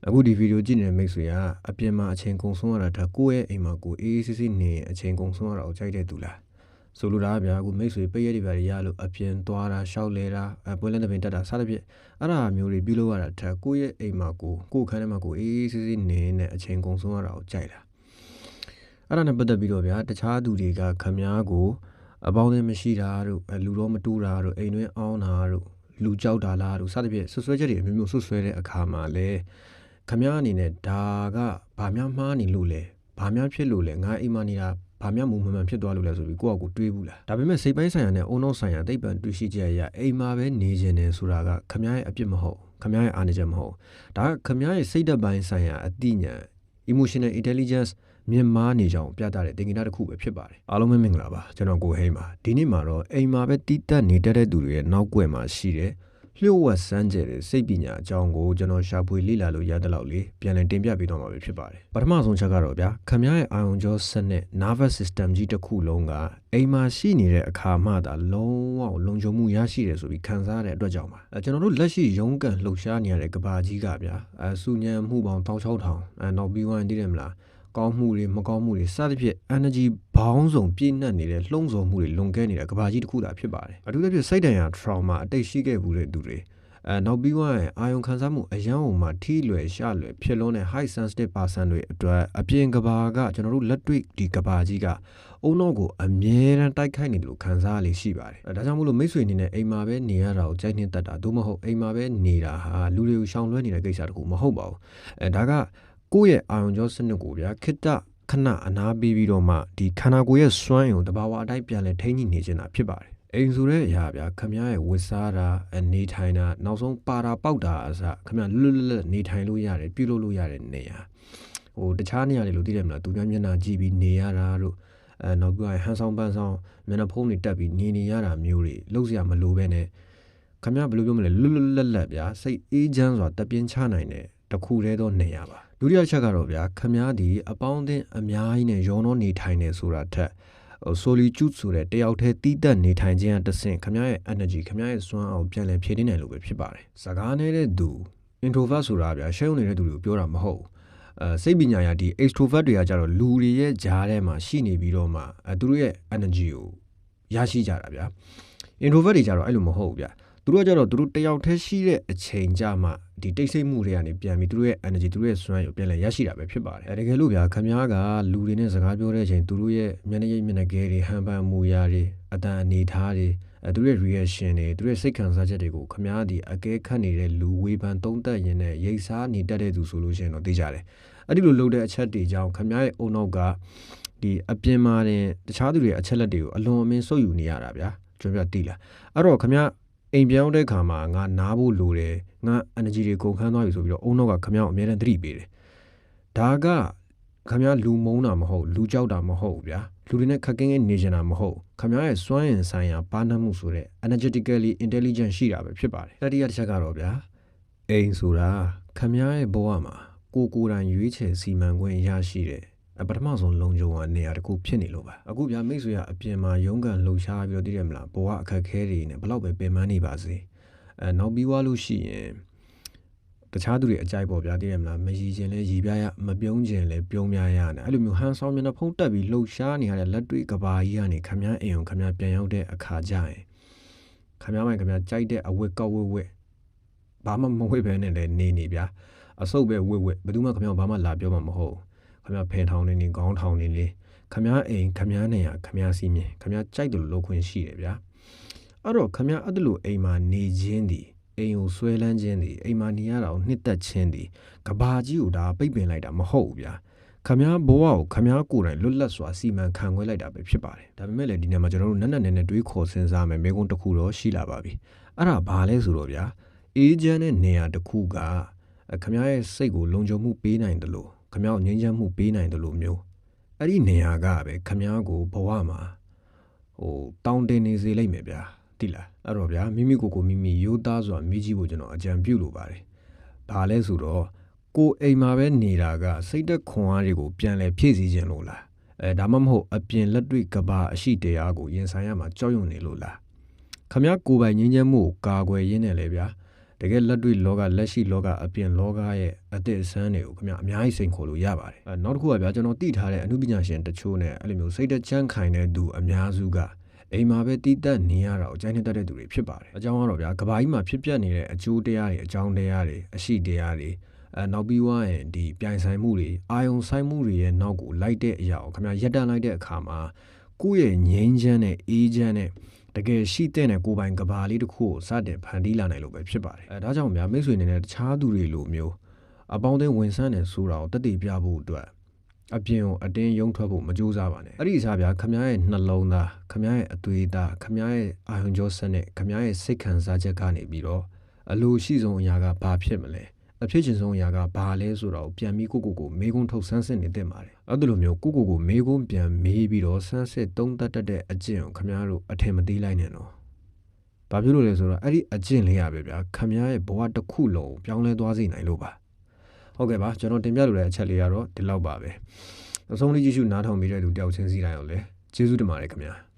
အခုဒီဗီဒီယိုကြည့်နေတဲ့မိတ်ဆွေကအပြင်မှာအချိန်ကုန်ဆုံးရတာဒါကိုယ့်ရဲ့အိမ်မှာကိုအေးအေးဆေးဆေးနေအချိန်ကုန်ဆုံးရတာကိုကြိုက်တဲ့သူလားဆိုလိုတာဗျာအခုမိတ်ဆွေပိတ်ရက်တွေပါရလို့အပြင်သွားတာရှောက်လဲတာပွဲလန်းတဲ့ပင်တက်တာစသဖြင့်အဲ့ဒါမျိုးတွေပြုလုပ်ရတာဒါကိုယ့်ရဲ့အိမ်မှာကိုခန်းထဲမှာကိုအေးအေးဆေးဆေးနေနဲ့အချိန်ကုန်ဆုံးရတာကိုကြိုက်လားအဲ့ဒါနဲ့ပတ်သက်ပြီးတော့ဗျာတခြားသူတွေကခမားကိုအပေါင်းအသင်းမရှိတာတို့လူတော်မတူတာတို့အိမ်တွင်းအောင်းတာတို့လူကြောက်တာလားတို့စသဖြင့်ဆွဆွဲချက်တွေအမျိုးမျိုးဆွဆွဲတဲ့အခါမှာလဲခမားအနေနဲ့ဒါကဘာများမှားနေလို့လဲဘာများဖြစ်လို့လဲငါအိမ်မှာနေတာဘာများမူမှန်ဖြစ်သွားလို့လဲဆိုပြီးကိုယ့်အကူတွေးဘူးလားဒါပေမဲ့စိတ်ပိုင်းဆိုင်ရာနဲ့အုံနောက်ဆိုင်ရာသိပ္ပံတွေ့ရှိချက်အရအိမ်မှာပဲနေခြင်းတယ်ဆိုတာကခမားရဲ့အပြစ်မဟုတ်ခမားရဲ့အားနည်းချက်မဟုတ်ဒါကခမားရဲ့စိတ်ဓာတ်ပိုင်းဆိုင်ရာအသိဉာဏ် emotional intelligence မြင့်မားနေကြောင်းပြသတဲ့သင်္ကေတတစ်ခုပဲဖြစ်ပါတယ်အားလုံးပဲမင်္ဂလာပါကျွန်တော်ကိုဟိန်းပါဒီနေ့မှာတော့အိမ်မှာပဲတီးတက်နေတတ်တဲ့သူတွေရဲ့နောက်ွယ်မှာရှိတဲ့လျှို့ဝှက်စမ်းကြဲတဲ့စိတ်ပညာအကြောင်းကိုကျွန်တော်ရှာဖွေလေ့လာလို့ရတဲ့လောက်လေးပြန်လည်တင်ပြပေးတော့မှာဖြစ်ပါတယ်ပထမဆုံးချက်ကတော့ဗျာခမားရဲ့အာရုံကြောစနစ် nervous system ကြီးတစ်ခုလုံးကအိမ်မှာရှိနေတဲ့အခါမှသာလုံးဝလုံခြုံမှုရရှိတယ်ဆိုပြီးခံစားရတဲ့အတွက်ကြောင့်ပါကျွန်တော်တို့လက်ရှိရုန်းကန်လှုပ်ရှားနေရတဲ့ကဘာကြီးကဗျာစူညံမှုပေါင်း16000နောက်ပြီးဝင်တည်တယ်မလားကောင်းမှုတွေမကောင်းမှုတွေစသဖြင့် energy ဘောင်းစုံပြည့်နှက်နေတဲ့လှုံ့ဆော်မှုတွေလွန်ကဲနေတဲ့ကဘာကြီးတစ်ခုသာဖြစ်ပါတယ်အထူးသဖြင့်စိတ်ဒဏ်ရာ trauma အတိတ်ရှိခဲ့မှုတဲ့သူတွေနောက်ပြီးဝင်အာယုံခံစားမှုအယံအုံမှာထိလွယ်ရှလွယ်ဖြစ်လွန်းတဲ့ high sensitive person တွေအတွက်အပြင်ကဘာကကျွန်တော်တို့လက်တွေ့ဒီကဘာကြီးကအုံနောက်ကိုအမြဲတမ်းတိုက်ခိုက်နေတယ်လို့ခံစားရလေရှိပါတယ်ဒါကြောင့်မို့လို့မိတ်ဆွေအနေနဲ့အိမ်မှာပဲနေရတာကိုကြိုက်နေတတ်တာသို့မဟုတ်အိမ်မှာပဲနေတာဟာလူတွေကိုရှောင်လွှဲနေတဲ့ကိစ္စတခုမဟုတ်ပါဘူးဒါကကိုယ့်ရဲ့အာရုံကြောစနစ်ကိုဗျာခိတ္တခဏအနာပေးပြီးတော့မှဒီခန္ဓာကိုယ်ရဲ့စွမ်းအင်ကိုတဘာဝအတိုင်းပြန်လဲထိန်းညှိနေခြင်းတာဖြစ်ပါတယ်အိမ်ဆိုတဲ့အရာဗျာခမရဲ့ဝတ်စားတာနေထိုင်တာနောက်ဆုံးပါတာပေါက်တာအစခမလွတ်လွတ်နေထိုင်လို့ရတယ်ပြုလုပ်လို့ရတဲ့နေရာတခြားနေရာတွေလို့သိတယ်မလားသူများမျက်နှာကြည့်ပြီးနေရတာတို့နောက်ပြီးဟန်ဆောင်ပန်းဆောင်မျက်နှာဖုံးတွေတက်ပြီးနေရတာမျိုးတွေလုပ်စရာမလိုပဲနဲ့ခမဘယ်လိုပြောမလဲလွတ်လပ်ဗျာစိတ်အေးချမ်းစွာတပြင်းချနိုင်တဲ့တခုတည်းသောနေရာပါဒုတိယချက်ကတော့ဗျာခမားဒီအပေါင်းအသင်းအများကြီးနဲ့ရောနှောနေထိုင်နေဆိုတာထက်solitude ဆိုတဲ့တယောက်တည်းတီးတက်နေထိုင်ခြင်းအတဆင့်ခမားရဲ့ energy ခမားရဲ့စွမ်းအောင်ပြန်လည်ဖြည့်တင်းနိုင်လို့ပဲဖြစ်ပါတယ်စကားနေတဲ့သူ introvert ဆိုတာဗျာရှဲုံနေတဲ့သူတွေကိုပြောတာမဟုတ်စိတ်ပညာရာဒီ extrovert တွေကကြတော့လူတွေရဲ့ကြားထဲမှာရှိနေပြီးတော့မှသူတို့ရဲ့ energy ကိုရရှိကြတာဗျာ introvert တွေကြတော့အဲ့လိုမဟုတ်ဘူးဗျာသူတို့ကကြတော့သူတို့တယောက်တည်းရှိတဲ့အချိန်ကြမှဒီတိတ်ဆိတ်မှုတွေကနေပြန်ပြီးသူတို့ရဲ့ energy သူတို့ရဲ့စွမ်းရည်ပြန်လည်ရရှိတာပဲဖြစ်ပါတယ်တကယ်လို့ဗျာခမားကလူတွေနဲ့စကားပြောတဲ့အချိန်သူတို့ရဲ့မျက်နှာရိပ်မျက်နှာကဲတွေဟန်ပန်မူရာတွေအတန်အနေထားတွေသူတို့ရဲ့ reaction တွေသူတို့ရဲ့စိတ်ခံစားချက်တွေကိုခမားဒီအကဲခတ်နေတဲ့လူဝေဖန်သုံးသပ်ရင်နဲ့ရိတ်စားနေတတ်တဲ့သူဆိုလို့ရှိရင်တော့သိကြတယ်အဲ့ဒီလိုလုပ်တဲ့အချက်တွေကြောင့်ခမားရဲ့အုံနောက်ကဒီအပြင်မှာတင်တခြားသူတွေအချက်လက်တွေကိုအလွန်အမင်းစုပ်ယူနေရတာဗျာကျွန်တော်သိလားအဲ့တော့ခမားအိမ်ပြောင်းတဲ့ခါမှာငါနားဖို့လိုတယ်ငါ energy တွေကုန်ခန်းသွားပြီဆိုပြီးတော့အုံနောက်ကခမောင်းအများနဲ့သတိပေးတယ်ဒါကခမောင်းလူမုန်းတာမဟုတ်လူကြောက်တာမဟုတ်ဗျာလူတွေနဲ့ခက်ကင်းနေကြတာမဟုတ်ခမောင်းရဲ့စွမ်းအင်ဆိုင်ရာပါနှမှုဆိုတဲ့ energetically intelligent ရှိတာပဲဖြစ်ပါတယ်တတိယတစ်ချက်ကတော့ဗျာအိမ်ဆိုတာခမောင်းရဲ့ဘဝမှာကိုယ်တိုင်ရွေးချယ်စီမံခွင့်ရရှိတဲ့ပထမဆုံးလုံခြုံတဲ့နေရာတစ်ခုဖြစ်နေလို့ပါအခုဗျာမိတ်ဆွေကအပြင်မှာရုန်းကန်လှုပ်ရှားပြီးတော့သိတယ်မလားဘဝအခက်ခဲတွေနဲ့ဘလောက်ပဲပင်ပန်းနေပါစေနောက်ပြီးွားလို့ရှိရင်တခြားသူတွေအကြိုက်ပေါ့ဗျာသိတယ်မလားမရည်ခြင်းလဲရည်ပြရမပြုံးခြင်းလဲပြုံးပြရနဲ့အဲ့လိုမျိုးဟန်ဆောင်မျက်နှာဖုံးတက်ပြီးလှုပ်ရှားနေရတဲ့လက်တွေ့ကဘာကြီးကနေခမားအိမ်အောင်ခမားပြန်ရောက်တဲ့အခါကျရင်ခမားမိုင်ခမားကြိုက်တဲ့အဝတ်ကောက်ဝတ်ဘာမှမဝတ်ပဲနဲ့လဲနေဗျာအဆုပ်ပဲဝတ်ဘယ်သူမှခမားဘာမှလာပြောမှာမဟုတ်ခမားဖင်ထောင်နေခေါင်းထောင်နေခမားအိမ်ခမားနေရခမားစီးမြင်ခမားကြိုက်တယ်လို့လုပ်ခွင့်ရှိတယ်ဗျာအဲ့တော့ခမားအဲ့ဒါလို့အိမ်မှာနေခြင်းဒီအိမ်ကိုဆွဲလန်းခြင်းဒီအိမ်မှာနေရတာကိုနှစ်သက်ခြင်းဒီကဘာကြီးကိုဒါပိတ်ပင်လိုက်တာမဟုတ်ဘူးဗျာခမားဘဝကိုခမားကိုယ်တိုင်လွတ်လပ်စွာစီမံခန့်ခွဲလိုက်တာပဲဖြစ်ပါတယ်ဒါပေမဲ့လည်းဒီနေ့မှာကျွန်တော်တို့နက်နဲ့တွေးခေါ်စဉ်းစားမယ်မိကုန်းတစ်ခုတော့ရှိလာပါပြီအဲ့ဒါဘာလဲဆိုတော့ဗျာအေဂျင့်တဲ့နေရာတစ်ခုကခမားရဲ့စိတ်ကိုလုံခြုံမှုပေးနိုင်တယ်လို့ခမားကိုငြိမ်းချမ်းမှုပေးနိုင်တယ်လို့မျိုးအဲ့ဒီနေရာကပဲခမားကိုဘဝမှာတောင်းတင်နေစေလိုက်မယ်ဗျာတိလားအဲ့တော့ဗျာမိမိရိုးသားစွာမိကြည့်ဖို့ကျွန်တော်အကြံပြုလိုပါတယ်ဘာလဲဆိုတော့ကိုအိမ်မှာပဲနေတာကစိတ်သက်ခွန်အားတွေကိုပြန်လဲဖြည့်ဆည်းခြင်းလို့လားဒါမှမဟုတ်အပြင်လက်တွေ့ကဘာအရှိတရားကိုရင်ဆိုင်ရမှာကြောက်ရွံ့နေလို့လားခမားကိုယ်ပိုင်ငြိမ်းချမ်းမှုကိုကာကွယ်ရင်းနဲ့လေဗျာ တကယ်လက်တွေ့လောကလက်ရှိလောကအပြင်လောကရဲ့အသစ်အဆန်းတွေကိုခင်ဗျအများကြီးစိန်ခေါ်လို့ရပါတယ်နောက်တစ်ခုကဗျာကျွန်တော်သိထားတဲ့အမှုပညာရှင်တချို့နဲ့အဲ့လိုမျိုးစိတ်တချမ်းခိုင်တဲ့သူအများစုကအိမ်မှာပဲတီးတက်နေရတာကိုအကြိုက်နှစ်တက်တဲ့သူတွေဖြစ်ပါတယ်အကြောင်းကတော့ဗျာကဘာကြီးမှာဖြစ်ပျက်နေတဲ့အကျိုးတရားတွေအကြောင်းတရားတွေအရှိတရားတွေနောက်ပြီးွားရင်ဒီပြိုင်ဆိုင်မှုတွေအာယုံဆိုင်မှုတွေရဲ့နောက်ကိုလိုက်တဲ့အရာကိုခင်ဗျရက်တန့်လိုက်တဲ့အခါမှာကိုယ့်ရဲ့ငြိမ်းချမ်းတဲ့အေးချမ်းတဲ့တကယ်ရှိတဲ့ကိုယ်ပိုင်ကဘာလေးတစ်ခုကိုစတင်ဖန်တီးလာနိုင်လို့ပဲဖြစ်ပါတယ်ဒါကြောင့်ဗျာမိတ်ဆွေနေနဲ့တခြားသူတွေလိုမျိုးအပေါင်းအသင်းဝင်ဆန်းတယ်ဆိုတာကိုတက်တည်ပြဖို့အတွက်အပြင်ကိုအတင်းယုံထွက်ဖို့မကြိုးစားပါနဲ့အဲ့ဒီအစားဗျာခမရဲ့နှလုံးသားခမရဲ့အသွေးသားခမရဲ့အာယုံကြောစနစ်ခမရဲ့စိတ်ခံစားချက်ကနေပြီးတော့အလိုရှိဆုံးအရာကဘာဖြစ်မလဲအဖြစ်ချင်းဆုံးအရာကဘာလဲဆိုတော့ပြန်ပြီးကိုမေးခွန်းထုတ်ဆန်းစစ်နေသင့်ပါတယ်အဲ့ဒီလိုမျိုးကိုမေးခွန်းပြန်မေးပြီးတော့ဆန်းစစ်သုံးသပ်တတ်တဲ့အကျင့်ကိုခမတို့အထင်မသေးလိုက်နဲ့နော်ဘာဖြစ်လို့လဲဆိုတော့အဲ့ဒီအကျင့်လေးရပဲဗျာခမရဲ့ဘဝတစ်ခုလုံးပြောင်းလဲသွားစေနိုင်လို့ပါဟုတ်ကဲ့ပါကျွန်တော်တင်ပြလိုတဲ့အချက်လေးကတော့ဒီလောက်ပါပဲအဆုံးလေးကြည့်ရှုနားထောင်ပြီးတဲ့သူတယောက်ချင်းစီတိုင်းအောင်လဲကျေးဇူးတင်ပါတယ်ခင်ဗျာ